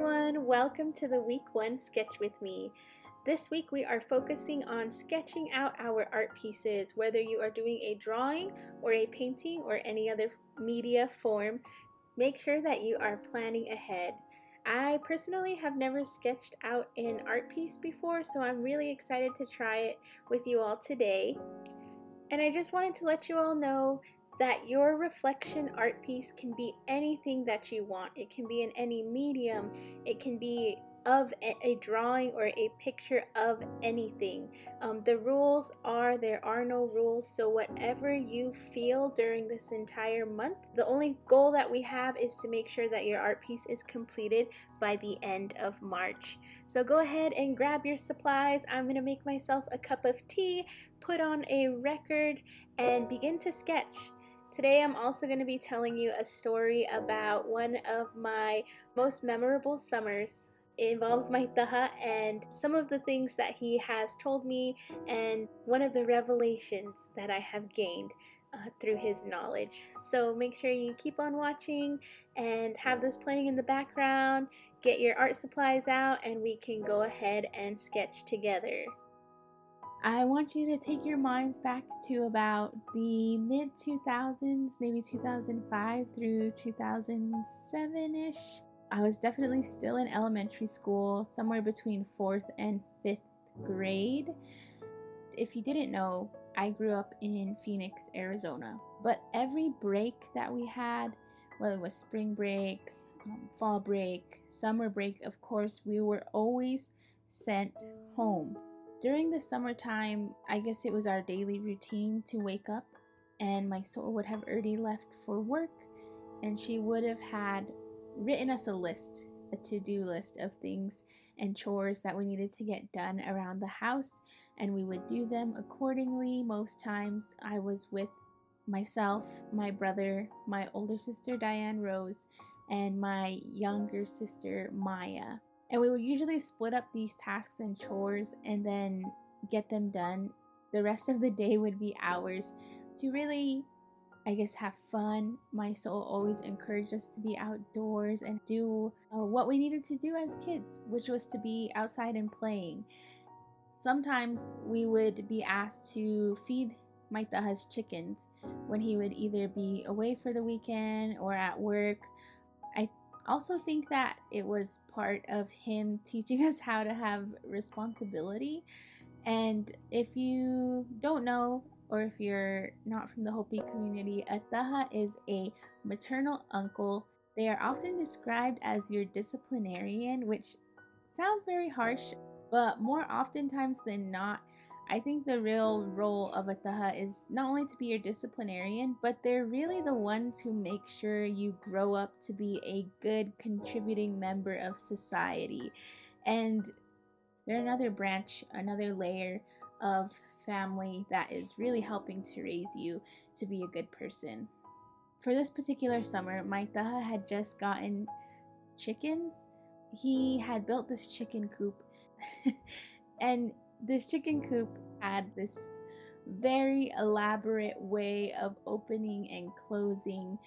everyone, welcome to the week 1 sketch with me. This week we are focusing on sketching out our art pieces. Whether you are doing a drawing or a painting or any other media form, make sure that you are planning ahead. I personally have never sketched out an art piece before, so I'm really excited to try it with you all today. And I just wanted to let you all know that your reflection art piece can be anything that you want. It can be in any medium. It can be of a drawing or a picture of anything. The rules are there are no rules, so whatever you feel during this entire month, the only goal that we have is to make sure that your art piece is completed by the end of March. So go ahead and grab your supplies. I'm gonna make myself a cup of tea, put on a record, and begin to sketch. Today I'm also going to be telling you a story about one of my most memorable summers. It involves my taha and some of the things that he has told me and one of the revelations that I have gained through his knowledge. So make sure you keep on watching and have this playing in the background. Get your art supplies out and we can go ahead and sketch together. I want you to take your minds back to about the mid 2000s, maybe 2005 through 2007-ish. I was definitely still in elementary school, somewhere between 4th and 5th grade. If you didn't know, I grew up in Phoenix, Arizona. But every break that we had, whether it was spring break, fall break, summer break, of course, we were always sent home. During the summertime, I guess it was our daily routine to wake up, and my soul would have already left for work, and she would have had written us a to-do list of things and chores that we needed to get done around the house, and we would do them accordingly. Most times I was with myself, my brother, my older sister Diane Rose, and my younger sister Maya. And we would usually split up these tasks and chores and then get them done. The rest of the day would be ours to really, I guess, have fun. My soul always encouraged us to be outdoors and do what we needed to do as kids, which was to be outside and playing. Sometimes we would be asked to feed my taha's chickens when he would either be away for the weekend or at work. I also think that it was part of him teaching us how to have responsibility. And if you don't know, or if you're not from the Hopi community, a taha is a maternal uncle. They are often described as your disciplinarian, which sounds very harsh, but more oftentimes than not, I think the real role of a taha is not only to be your disciplinarian, but they're really the ones who make sure you grow up to be a good contributing member of society. And they're another branch, another layer of family that is really helping to raise you to be a good person. For this particular summer, my taha had just gotten chickens. He had built this chicken coop and this chicken coop had this very elaborate way of opening and closing.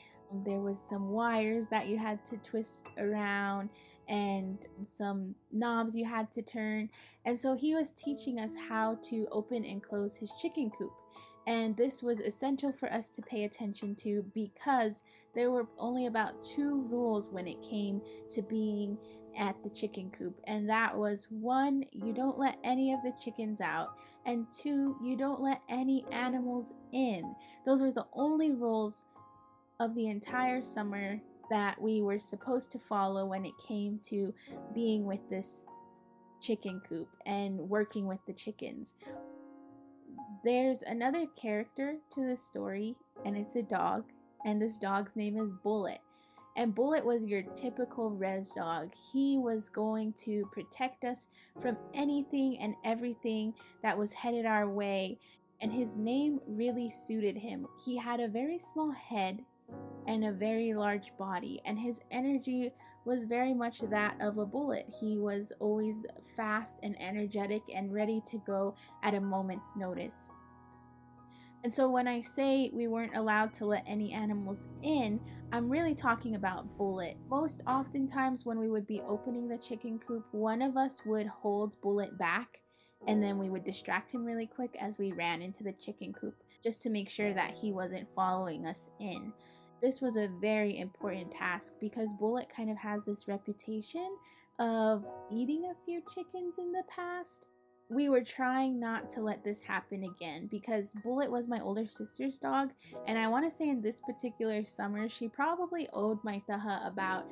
There was some wires that you had to twist around and some knobs you had to turn. And so he was teaching us how to open and close his chicken coop. And this was essential for us to pay attention to because there were only about 2 rules when it came to being at the chicken coop, and that was 1, you don't let any of the chickens out, and 2, you don't let any animals in. Those were the only rules of the entire summer that we were supposed to follow when it came to being with this chicken coop and working with the chickens. There's another character to this story, and it's a dog, and this dog's name is Bullet. And Bullet was your typical res dog. He was going to protect us from anything and everything that was headed our way. And his name really suited him. He had a very small head and a very large body. And his energy was very much that of a bullet. He was always fast and energetic and ready to go at a moment's notice. And so when I say we weren't allowed to let any animals in, I'm really talking about Bullet. Most oftentimes when we would be opening the chicken coop, one of us would hold Bullet back and then we would distract him really quick as we ran into the chicken coop just to make sure that he wasn't following us in. This was a very important task because Bullet kind of has this reputation of eating a few chickens in the past. We were trying not to let this happen again because Bullet was my older sister's dog, and I want to say in this particular summer, she probably owed my Taha about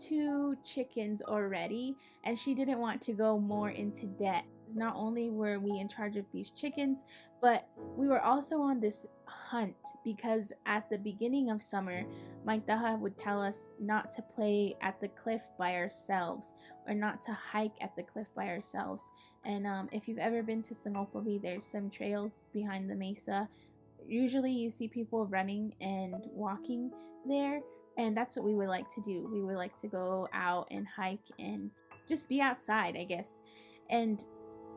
2 chickens already, and she didn't want to go more into debt. Not only were we in charge of these chickens, but we were also on this hunt because at the beginning of summer, my Taha would tell us not to play at the cliff by ourselves or not to hike at the cliff by ourselves. And if you've ever been to Sangopavi, there's some trails behind the mesa. Usually you see people running and walking there, and that's what we would like to do. We would like to go out and hike and just be outside, I guess. And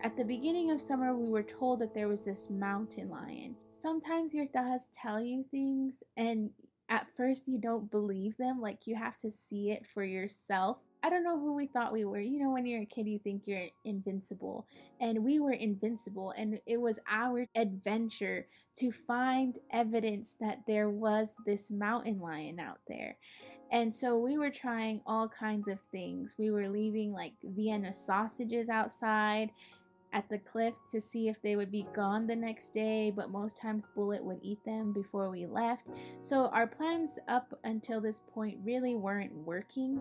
at the beginning of summer, we were told that there was this mountain lion. Sometimes your tahas tell you things, and at first you don't believe them. Like, you have to see it for yourself. I don't know who we thought we were. You know, when you're a kid, you think you're invincible. And we were invincible. And it was our adventure to find evidence that there was this mountain lion out there. And so we were trying all kinds of things. We were leaving like Vienna sausages outside at the cliff to see if they would be gone the next day, but most times Bullet would eat them before we left. So our plans up until this point really weren't working.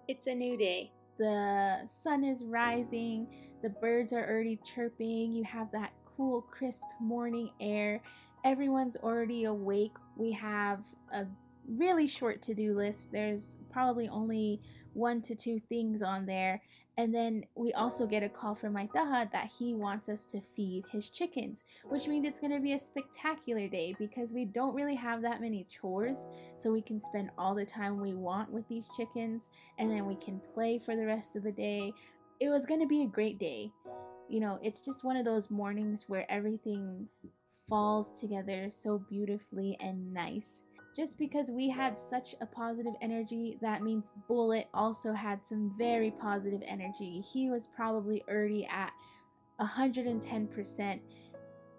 It's a new day. The sun is rising, the birds are already chirping, you have that cool, crisp morning air. Everyone's already awake. We have a really short to do list. There's probably only 1 to 2 things on there. And then we also get a call from my Taha that he wants us to feed his chickens, which means it's going to be a spectacular day because we don't really have that many chores. So we can spend all the time we want with these chickens and then we can play for the rest of the day. It was going to be a great day. You know, it's just one of those mornings where everything falls together so beautifully and nice. Just because we had such a positive energy, that means Bullet also had some very positive energy. He was probably already at 110%.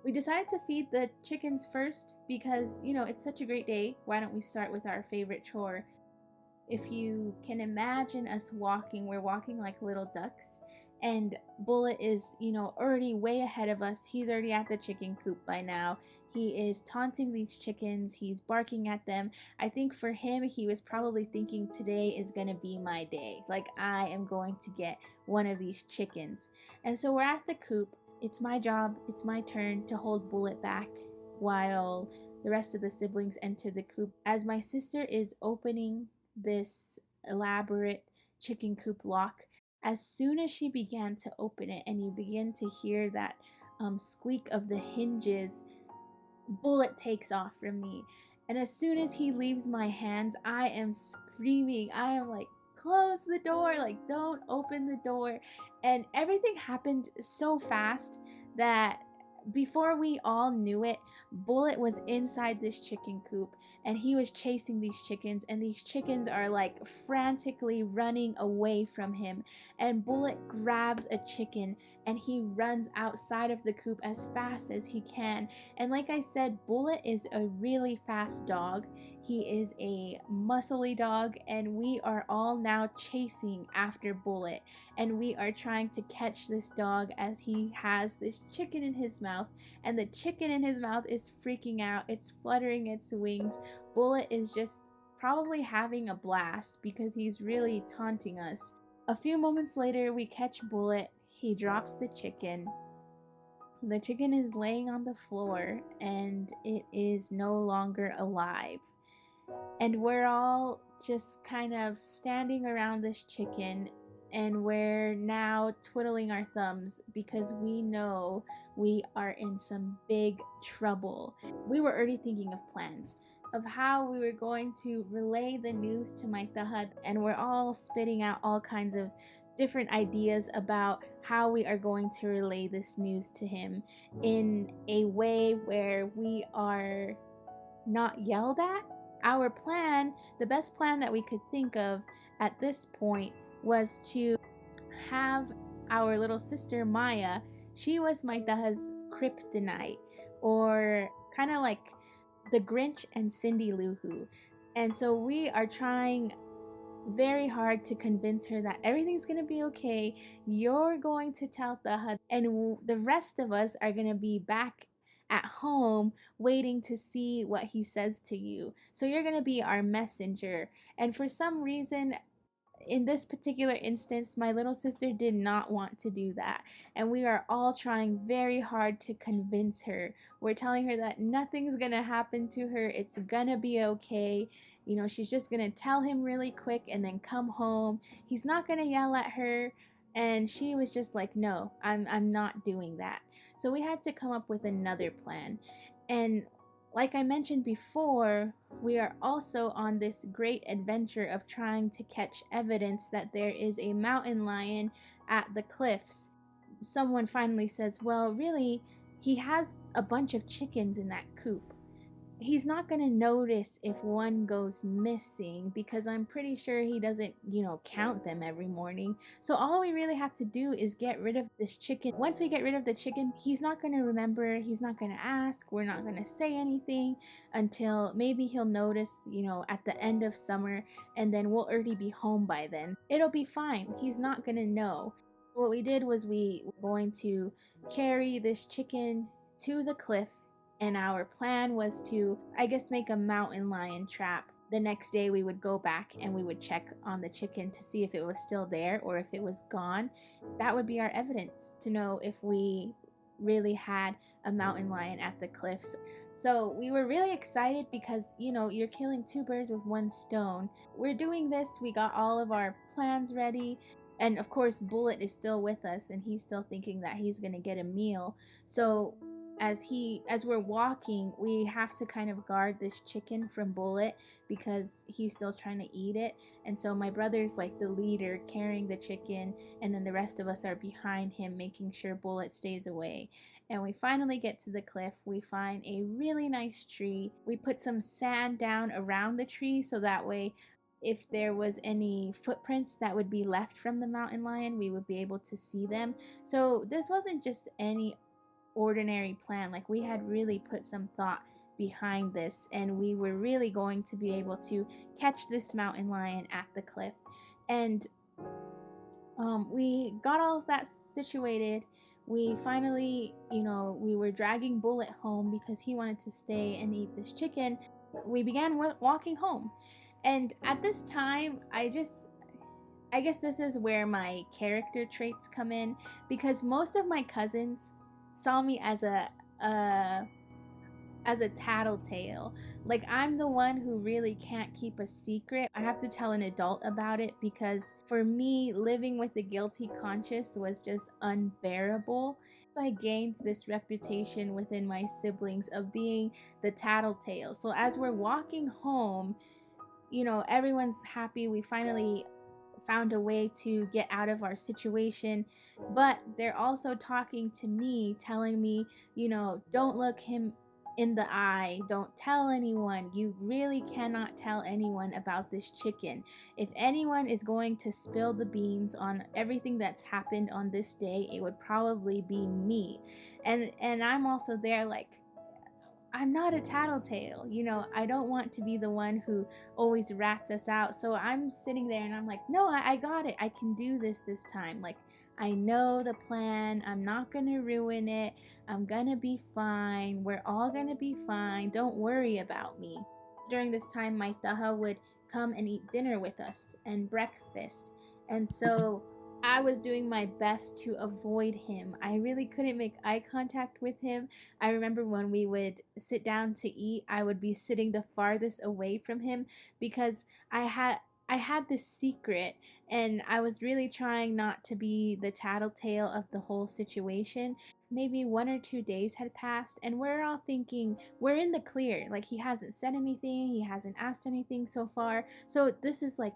We decided to feed the chickens first because, you know, it's such a great day. Why don't we start with our favorite chore? If you can imagine us walking, we're walking like little ducks. And Bullet is, you know, already way ahead of us. He's already at the chicken coop by now. He is taunting these chickens. He's barking at them. I think for him, he was probably thinking today is going to be my day. Like, I am going to get one of these chickens. And so we're at the coop. It's my job, it's my turn to hold Bullet back while the rest of the siblings enter the coop. As my sister is opening this elaborate chicken coop lock, as soon as she began to open it and you begin to hear that squeak of the hinges, Bullet takes off from me. And as soon as he leaves my hands, I am screaming. I am like, close the door, like, don't open the door. And everything happened so fast that before we all knew it, Bullet was inside this chicken coop and he was chasing these chickens, and these chickens are like frantically running away from him. And Bullet grabs a chicken and he runs outside of the coop as fast as he can. And like I said, Bullet is a really fast dog. He is a muscly dog, and we are all now chasing after Bullet. And we are trying to catch this dog as he has this chicken in his mouth. And the chicken in his mouth is freaking out, it's fluttering its wings. Bullet is just probably having a blast because he's really taunting us. A few moments later, we catch Bullet. He drops the chicken. The chicken is laying on the floor and it is no longer alive. And we're all just kind of standing around this chicken and we're now twiddling our thumbs because we know we are in some big trouble. We were already thinking of plans of how we were going to relay the news to my Tahad, and we're all spitting out all kinds of different ideas about how we are going to relay this news to him in a way where we are not yelled at. Our plan, the best plan that we could think of at this point, was to have our little sister Maya. She was my da's kryptonite, or kind of like the Grinch and Cindy Lou Who. And so we are trying very hard to convince her that everything's going to be okay. You're going to tell Taha, and the rest of us are going to be back at home waiting to see what he says to you. So you're going to be our messenger. And for some reason, in this particular instance, my little sister did not want to do that. And we are all trying very hard to convince her. We're telling her that nothing's gonna happen to her, it's gonna be okay. You know, she's just gonna tell him really quick and then come home. He's not gonna yell at her. And she was just like, no, I'm not doing that. So we had to come up with another plan. And like I mentioned before, we are also on this great adventure of trying to catch evidence that there is a mountain lion at the cliffs. Someone finally says, well, really, he has a bunch of chickens in that coop. He's not going to notice if one goes missing because I'm pretty sure he doesn't, count them every morning. So all we really have to do is get rid of this chicken. Once we get rid of the chicken, he's not going to remember, he's not going to ask, we're not going to say anything until maybe he'll notice, at the end of summer, and then we'll already be home by then. It'll be fine. He's not going to know. What we did was we were going to carry this chicken to the cliff, and our plan was to, I guess, make a mountain lion trap. The next day we would go back and we would check on the chicken to see if it was still there or if it was gone. That would be our evidence to know if we really had a mountain lion at the cliffs. So we were really excited because, you're killing two birds with one stone. We're doing this, we got all of our plans ready. And of course, Bullet is still with us and he's still thinking that he's going to get a meal. So as we're walking, we have to kind of guard this chicken from Bullet because he's still trying to eat it. And so my brother's like the leader carrying the chicken, and then the rest of us are behind him making sure Bullet stays away. And we finally get to the cliff. We find a really nice tree. We put some sand down around the tree so that way if there was any footprints that would be left from the mountain lion, we would be able to see them. So this wasn't just any ordinary plan. Like, we had really put some thought behind this, and we were really going to be able to catch this mountain lion at the cliff. And we got all of that situated. We finally, we were dragging Bullet home because he wanted to stay and eat this chicken. We began walking home. And at this time, I guess this is where my character traits come in, because most of my cousins saw me as a tattletale. Like, I'm the one who really can't keep a secret. I have to tell an adult about it because for me, living with a guilty conscience was just unbearable. I gained this reputation within my siblings of being the tattletale. So as we're walking home, everyone's happy. We finally found a way to get out of our situation, but they're also talking to me, telling me, don't look him in the eye, don't tell anyone. You really cannot tell anyone about this chicken. If anyone is going to spill the beans on everything that's happened on this day, it would probably be me. And I'm also there like, I'm not a tattletale. I don't want to be the one who always rats us out. So I'm sitting there and I'm like, no, I got it. I can do this time. Like, I know the plan. I'm not going to ruin it. I'm going to be fine. We're all going to be fine. Don't worry about me. During this time, my taha would come and eat dinner with us and breakfast. And so I was doing my best to avoid him. I really couldn't make eye contact with him. I remember when we would sit down to eat, I would be sitting the farthest away from him because I had this secret, and I was really trying not to be the tattletale of the whole situation. Maybe 1 or 2 days had passed, and we're all thinking we're in the clear. Like, he hasn't said anything, he hasn't asked anything so far. So this is like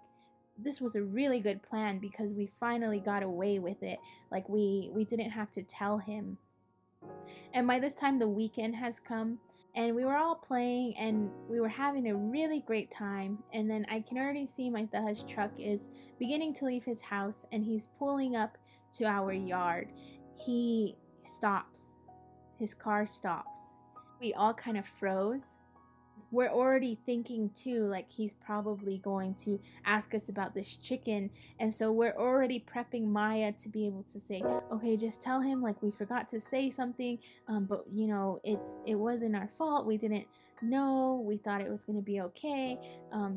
this was a really good plan because we finally got away with it. Like we didn't have to tell him. And by this time the weekend has come, and we were all playing and we were having a really great time. And then I can already see my Taha's truck is beginning to leave his house, and he's pulling up to our yard. He stops. His car stops. We all kind of froze. We're already thinking too, like he's probably going to ask us about this chicken. And so we're already prepping Maya to be able to say, okay, just tell him like we forgot to say something, but you know, it wasn't our fault, we didn't know, we thought it was going to be okay.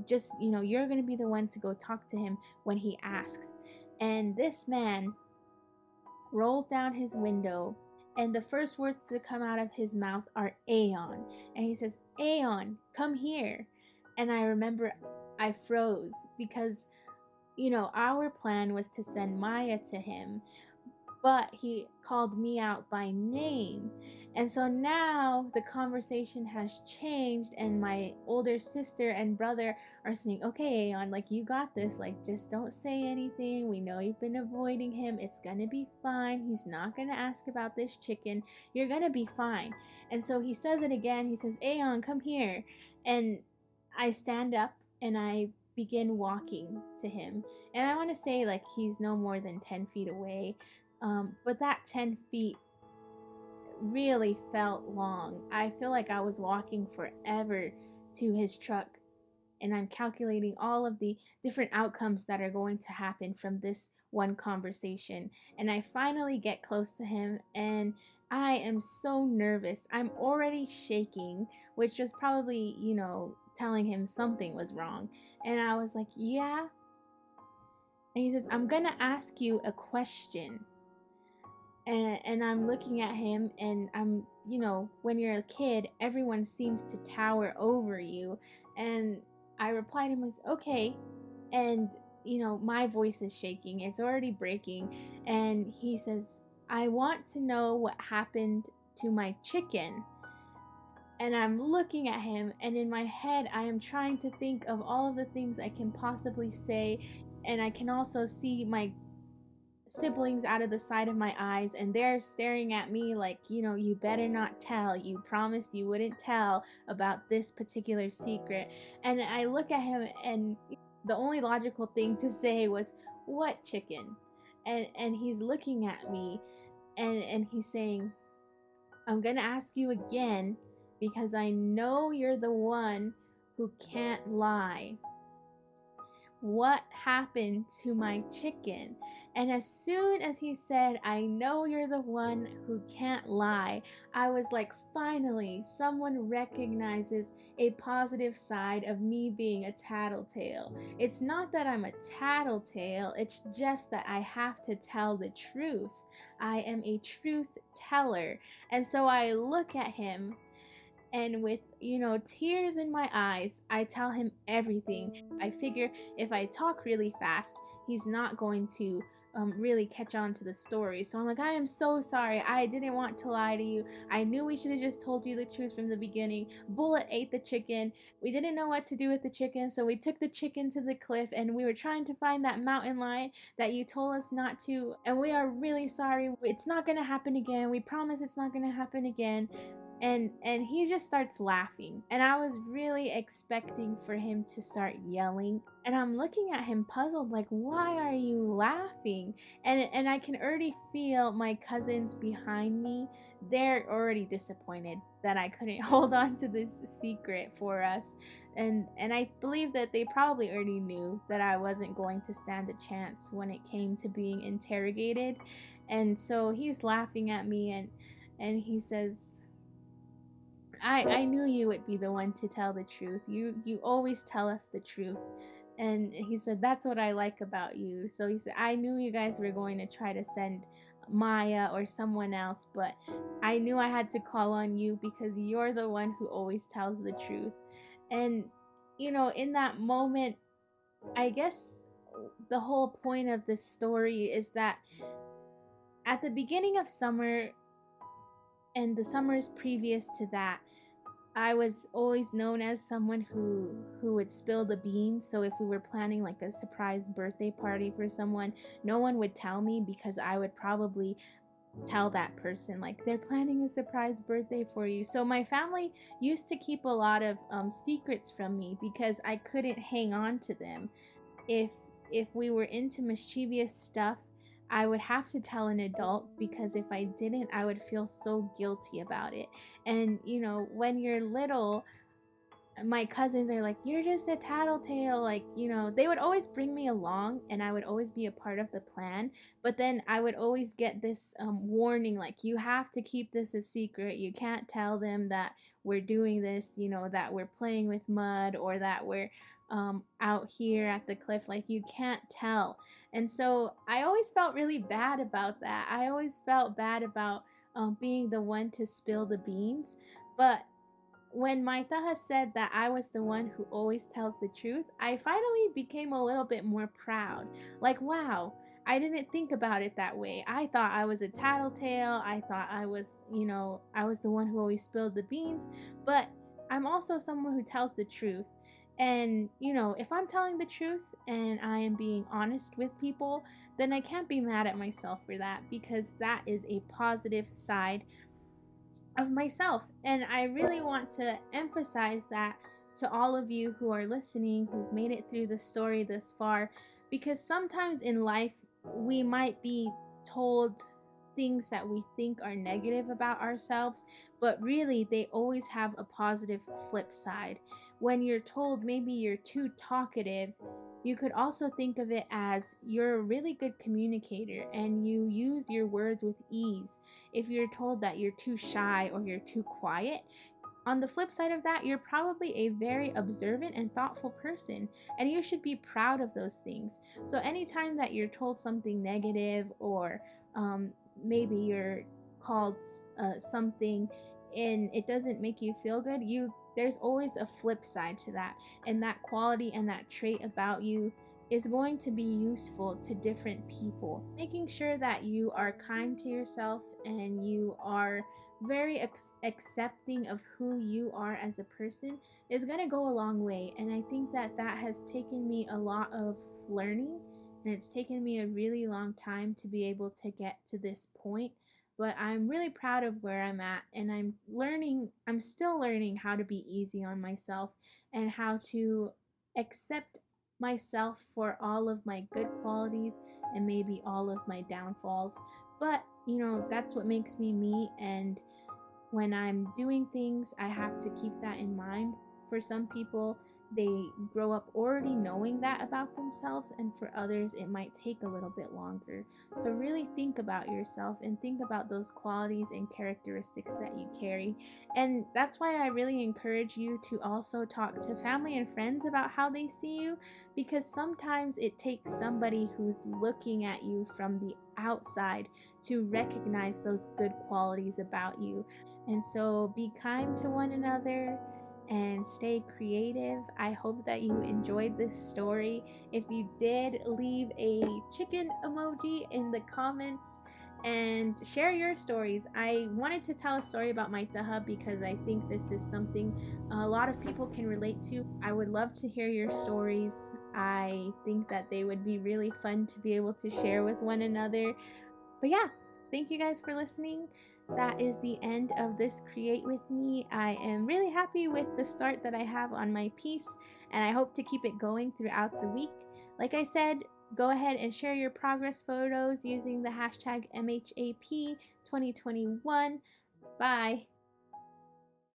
Just, you know, you're going to be the one to go talk to him when he asks. And this man rolls down his window, and the first words to come out of his mouth are Aeon. And he says, Aeon, come here. And I remember I froze because, you know, our plan was to send Maya to him, but he called me out by name. And so now the conversation has changed, and my older sister and brother are saying, okay, Aeon, like you got this, like just don't say anything. We know you've been avoiding him. It's gonna be fine. He's not gonna ask about this chicken. You're gonna be fine. And so he says it again. He says, Aeon, come here. And I stand up and I begin walking to him. And I want to say, like, he's no more than 10 feet away. But that 10 feet really felt long. I feel like I was walking forever to his truck, and I'm calculating all of the different outcomes that are going to happen from this one conversation. And I finally get close to him, and I am so nervous. I'm already shaking, which was probably, you know, telling him something was wrong. And I was like, yeah. And he says, I'm gonna ask you a question. And I'm looking at him, and I'm, you know, when you're a kid, everyone seems to tower over you. And I replied to him, as okay. And, you know, my voice is shaking, it's already breaking. And he says, I want to know what happened to my chicken. And I'm looking at him, and in my head, I am trying to think of all of the things I can possibly say. And I can also see my siblings out of the side of my eyes, and they're staring at me like, you know, you better not tell, you promised you wouldn't tell about this particular secret. And I look at him, and the only logical thing to say was, what chicken? And he's looking at me, and he's saying, I'm gonna ask you again because I know you're the one who can't lie. What happened to my chicken? And as soon as he said, I know you're the one who can't lie, I was like, finally, someone recognizes a positive side of me being a tattletale. It's not that I'm a tattletale, it's just that I have to tell the truth. I am a truth teller. And so I look at him, and with, you know, tears in my eyes, I tell him everything. I figure if I talk really fast, he's not going to really catch on to the story. So I'm like, I am so sorry. I didn't want to lie to you. I knew we should have just told you the truth from the beginning. Bullet ate the chicken. We didn't know what to do with the chicken, so we took the chicken to the cliff, and we were trying to find that mountain lion that you told us not to. And we are really sorry. It's not going to happen again. We promise it's not going to happen again. And he just starts laughing, and I was really expecting for him to start yelling. And I'm looking at him puzzled, like, why are you laughing? And I can already feel my cousins behind me. They're already disappointed that I couldn't hold on to this secret for us. And I believe that they probably already knew that I wasn't going to stand a chance when it came to being interrogated. And so he's laughing at me, and he says, I knew you would be the one to tell the truth. You always tell us the truth. And he said, that's what I like about you. So he said, I knew you guys were going to try to send Maya or someone else, but I knew I had to call on you because you're the one who always tells the truth. And, you know, in that moment, I guess the whole point of this story is that at the beginning of summer and the summers previous to that, I was always known as someone who would spill the beans. So if we were planning like a surprise birthday party for someone, no one would tell me because I would probably tell that person like they're planning a surprise birthday for you. So my family used to keep a lot of secrets from me because I couldn't hang on to them. If we were into mischievous stuff, I would have to tell an adult because if I didn't, I would feel so guilty about it. And when you're little, my cousins are like, "You're just a tattletale." Like, they would always bring me along and I would always be a part of the plan. But then I would always get this warning, like, you have to keep this a secret. You can't tell them that we're doing this, that we're playing with mud or that we're out here at the cliff. Like, you can't tell. And so I always felt really bad about that. I always felt bad about being the one to spill the beans. But when my taha said that I was the one who always tells the truth, I finally became a little bit more proud. Like, wow, I didn't think about it that way. I thought I was a tattletale. I thought I was the one who always spilled the beans. But I'm also someone who tells the truth. And, if I'm telling the truth and I am being honest with people, then I can't be mad at myself for that because that is a positive side of myself. And I really want to emphasize that to all of you who are listening, who've made it through the story this far, because sometimes in life we might be told things that we think are negative about ourselves, but really they always have a positive flip side. When you're told maybe you're too talkative, you could also think of it as you're a really good communicator and you use your words with ease. If you're told that you're too shy or you're too quiet, on the flip side of that, you're probably a very observant and thoughtful person, and you should be proud of those things. So, anytime that you're told something negative, or maybe you're called something and it doesn't make you feel good, there's always a flip side to that, and that quality and that trait about you is going to be useful to different people. Making sure that you are kind to yourself and you are very accepting of who you are as a person is going to go a long way. And I think that that has taken me a lot of learning, and it's taken me a really long time to be able to get to this point. But I'm really proud of where I'm at, and I'm still learning how to be easy on myself and how to accept myself for all of my good qualities and maybe all of my downfalls. But, that's what makes me me. And when I'm doing things, I have to keep that in mind. For some people, they grow up already knowing that about themselves, and for others, it might take a little bit longer. So, really think about yourself and think about those qualities and characteristics that you carry. And that's why I really encourage you to also talk to family and friends about how they see you, because sometimes it takes somebody who's looking at you from the outside to recognize those good qualities about you. And so be kind to one another and stay creative. I hope that you enjoyed this story. If you did, leave a chicken emoji in the comments and share your stories. I wanted to tell a story about my taha because I think this is something a lot of people can relate to. I would love to hear your stories. I think that they would be really fun to be able to share with one another. But yeah, thank you guys for listening. That is the end of this Create With Me. I am really happy with the start that I have on my piece, and I hope to keep it going throughout the week. Like I said, go ahead and share your progress photos using the hashtag MHAP2021. Bye.